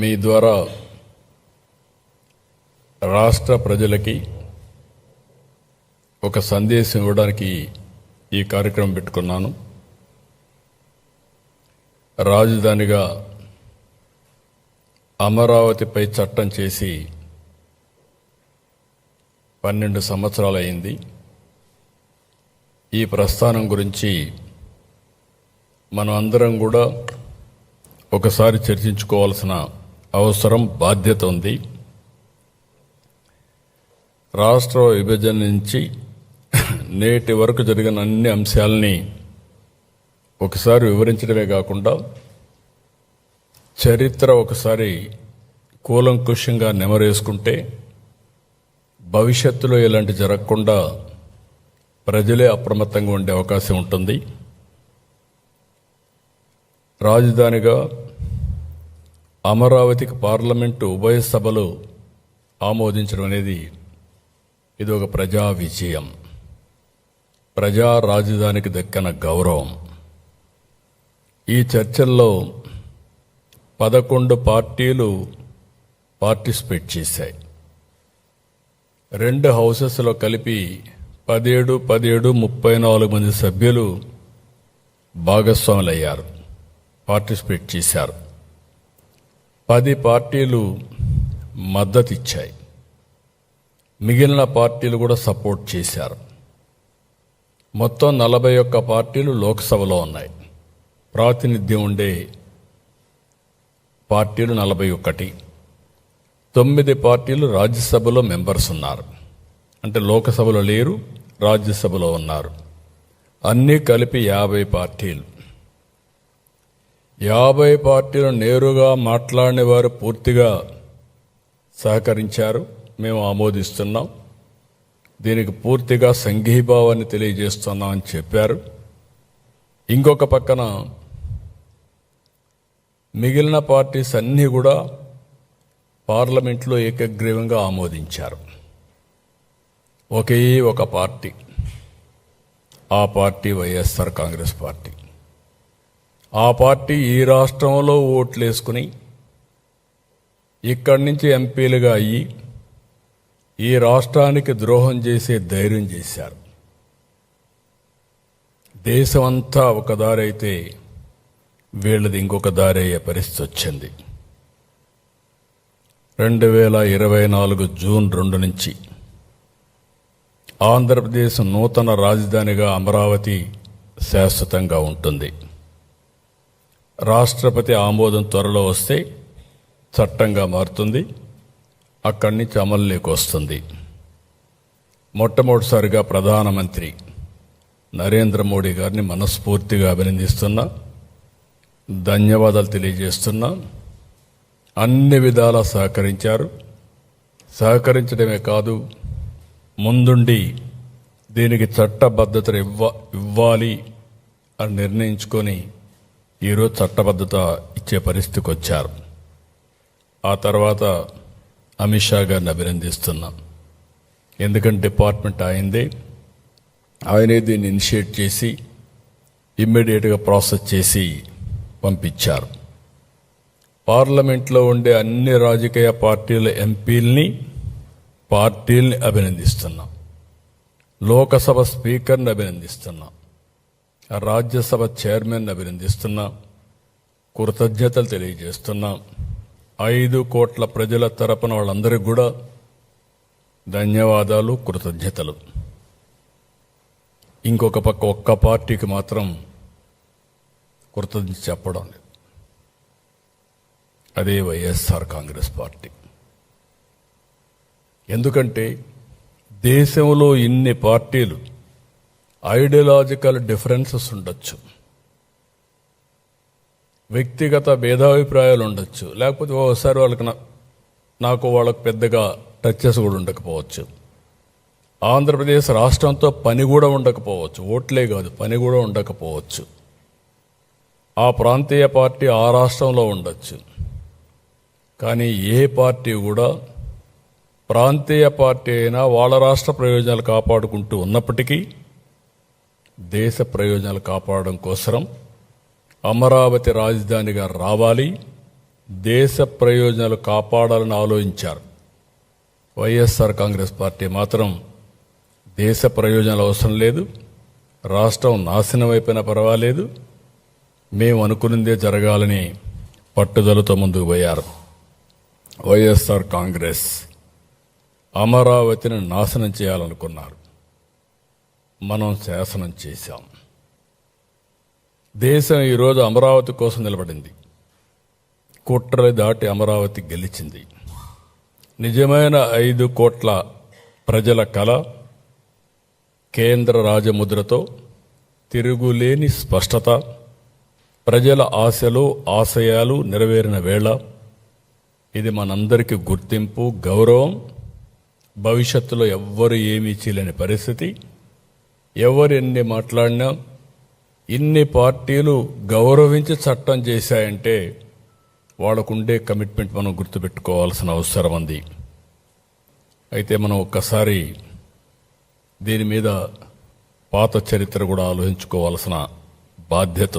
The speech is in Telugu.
మీ ద్వారా రాష్ట్ర ప్రజలకి ఒక సందేశం ఇవ్వడానికి ఈ కార్యక్రమం పెట్టుకున్నాను. రాజధానిగా అమరావతిపై చట్టం చేసి 12 సంవత్సరాలు అయింది. ఈ ప్రస్థానం గురించి మనం అందరం కూడా ఒకసారి చర్చించుకోవాల్సిన అవసరం, బాధ్యత ఉంది. రాష్ట్ర విభజన నుంచి నేటి వరకు జరిగిన అన్ని అంశాలని ఒకసారి వివరించడమే కాకుండా చరిత్ర ఒకసారి కూలంకుషంగా నెమరేసుకుంటే భవిష్యత్తులో ఇలాంటి జరగకుండా ప్రజలే అప్రమత్తంగా ఉండే అవకాశం ఉంటుంది. రాజధానిగా అమరావతికి పార్లమెంటు ఉభయ సభలు ఆమోదించడం అనేది ఇది ఒక ప్రజా విజయం, ప్రజా రాజధానికి దక్కిన గౌరవం. ఈ చర్చల్లో 11 పార్టీలు పార్టిసిపేట్ చేశాయి. 2 హౌసెస్లో కలిపి 17 34 మంది సభ్యులు భాగస్వాములయ్యారు, పార్టిసిపేట్ చేశారు. 10 పార్టీలు మద్దతు ఇచ్చాయి, మిగిలిన పార్టీలు కూడా సపోర్ట్ చేశారు. మొత్తం 41 పార్టీలు లోక్సభలో ఉన్నాయి. ప్రాతినిధ్యం ఉండే పార్టీలు 41. 9 పార్టీలు రాజ్యసభలో మెంబర్స్ ఉన్నారు. అంటే లోకసభలో లేరు, రాజ్యసభలో ఉన్నారు. అన్నీ కలిపి 50 పార్టీలు. 50 పార్టీలు నేరుగా మాట్లాడిన వారు పూర్తిగా సహకరించారు. మేము ఆమోదిస్తున్నాం, దీనికి పూర్తిగా సంఘీభావాన్ని తెలియజేస్తున్నామని చెప్పారు. ఇంకొక పక్కన మిగిలిన పార్టీస్ అన్నీ కూడా పార్లమెంట్లో ఏకగ్రీవంగా ఆమోదించారు. ఒకే ఒక పార్టీ, ఆ పార్టీ వైఎస్ఆర్ కాంగ్రెస్ పార్టీ. ఆ పార్టీ ఈ రాష్ట్రంలో ఓట్లేసుకుని ఇక్కడి నుంచి ఎంపీలుగా అయ్యి ఈ రాష్ట్రానికి ద్రోహం చేసే ధైర్యం చేశారు. దేశమంతా ఒక దారి అయితే వీళ్ళది ఇంకొక దారి అయ్యే పరిస్థితి వచ్చింది. 2024 జూన్ 2 నుంచి ఆంధ్రప్రదేశ్ నూతన రాజధానిగా అమరావతి శాశ్వతంగా ఉంటుంది. రాష్ట్రపతి ఆమోదం త్వరలో వస్తే చట్టంగా మారుతుంది, అక్కడి నుంచి అమలులోకి వస్తుంది. మొట్టమొదటిసారిగా ప్రధానమంత్రి నరేంద్ర మోడీ గారిని మనస్ఫూర్తిగా అభినందిస్తున్నా, ధన్యవాదాలు తెలియజేస్తున్నా. అన్ని విధాలా సహకరించారు. సహకరించడమే కాదు, ముందుండి దీనికి చట్టబద్ధత ఇవ్వాలి అని నిర్ణయించుకొని ఈరోజు చట్టబద్ధత ఇచ్చే పరిస్థితికి వచ్చారు. ఆ తర్వాత అమిత్ షా గారిని అభినందిస్తున్నాం. ఎందుకంటే డిపార్ట్మెంట్ ఆయనే దీన్ని ఇనిషియేట్ చేసి ఇమ్మీడియట్గా ప్రాసెస్ చేసి పంపించారు. పార్లమెంట్లో ఉండే అన్ని రాజకీయ పార్టీల ఎంపీల్ని, పార్టీల్ని అభినందిస్తున్నాం. లోకసభ స్పీకర్ని అభినందిస్తున్నాం. రాజ్యసభ చైర్మన్ అభినందిస్తున్నాం. కృతజ్ఞతలు తెలియజేస్తున్నాం. 5 కోట్ల ప్రజల తరపున వాళ్ళందరికీ కూడా ధన్యవాదాలు, కృతజ్ఞతలు. ఇంకొక పక్క ఒక్క పార్టీకి మాత్రం కృతజ్ఞత చెప్పడం లేదు, అదే వైఎస్ఆర్ కాంగ్రెస్ పార్టీ. ఎందుకంటే దేశంలో ఇన్ని పార్టీలు, ఐడియాలజికల్ డిఫరెన్సెస్ ఉండొచ్చు, వ్యక్తిగత భేదాభిప్రాయాలు ఉండొచ్చు, లేకపోతే ఓసారి వాళ్ళకు పెద్దగా టచెస్ కూడా ఉండకపోవచ్చు. ఆంధ్రప్రదేశ్ రాష్ట్రంతో పని కూడా ఉండకపోవచ్చు, ఓట్లే కాదు పని కూడా ఉండకపోవచ్చు. ఆ ప్రాంతీయ పార్టీ ఆ రాష్ట్రంలో ఉండొచ్చు. కానీ ఏ పార్టీ కూడా, ప్రాంతీయ పార్టీ అయినా వాళ్ళ రాష్ట్ర ప్రయోజనాలు కాపాడుకుంటూ ఉన్నప్పటికీ దేశ ప్రయోజనాలు కాపాడడం కోసం అమరావతి రాజధానిగా రావాలి, దేశ ప్రయోజనాలు కాపాడాలని ఆలోచించారు. వైఎస్ఆర్ కాంగ్రెస్ పార్టీ మాత్రం దేశ ప్రయోజనాలు అవసరం లేదు, రాష్ట్రం నాశనం అయిపోయినా పర్వాలేదు, మేము అనుకున్నదే జరగాలని పట్టుదలతో ముందుకు పోయారు. వైఎస్ఆర్ కాంగ్రెస్ అమరావతిని నాశనం చేయాలనుకున్నారు. మనం శాసనం చేశాం. దేశం ఈరోజు అమరావతి కోసం నిలబడింది. కుట్రలు దాటి అమరావతి గెలిచింది. నిజమైన 5 కోట్ల ప్రజల కల కేంద్ర రాజముద్రతో తిరుగులేని స్పష్టత, ప్రజల ఆశలు ఆశయాలు నెరవేరిన వేళ ఇది మనందరికీ గుర్తింపు, గౌరవం. భవిష్యత్తులో ఎవ్వరు ఏమీ చేయలేని పరిస్థితి. ఎవరు ఎన్ని మాట్లాడినా, ఇన్ని పార్టీలు గౌరవించి చట్టం చేశాయంటే వాళ్ళకుండే కమిట్మెంట్ మనం గుర్తుపెట్టుకోవాల్సిన అవసరం ఉంది. అయితే మనం ఒక్కసారి దీని మీద పాత చరిత్ర కూడా ఆలోచించుకోవాల్సిన బాధ్యత ఉంది.